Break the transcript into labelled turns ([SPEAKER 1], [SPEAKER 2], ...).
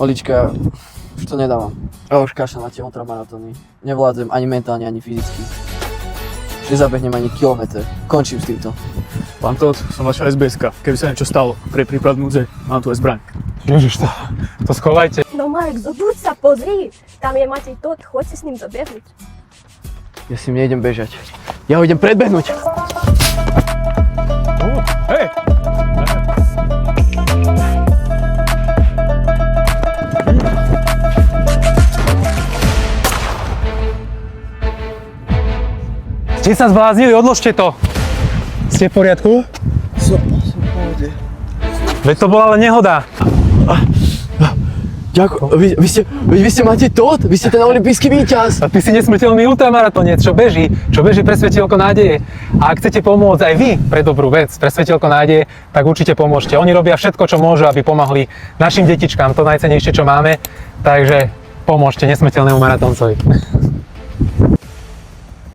[SPEAKER 1] Olička, už to nedávam. Ja už kašľam na tie ultramaratóny. Nevládzem ani mentálne, ani fyzicky. Nezabehnem ani kilometr. Končím s týmto.
[SPEAKER 2] Pán Tóth, som vaša SBS-ka. Keby sa niečo stalo, pre prípad núdze, mám tu aj zbraň.
[SPEAKER 3] Ježiš, to schovajte.
[SPEAKER 4] No Marek, zobuď sa, pozri! Tam je Matej Tóth, choď si s ním zabehnúť.
[SPEAKER 1] Ja s ním nejdem bežať. Ja ho idem predbehnúť.
[SPEAKER 3] Hej! Ste sa zbláznili, odložte to. Ste v poriadku?
[SPEAKER 1] Som v pohode.
[SPEAKER 3] Veď to bola len nehoda.
[SPEAKER 1] Ďakujem. Vy ste Matej Tóth? Vy ste ten olympijský víťaz.
[SPEAKER 3] A ty si nesmrteľný ultramaratonec, čo beží pre svetielko nádeje. A ak chcete pomôcť aj vy pre dobrú vec, pre svetielko nádeje, tak určite pomôžte. Oni robia všetko, čo môžu, aby pomohli našim detičkám, to najcennejšie, čo máme. Takže pomôžte nesmrteľnému maratóncovi.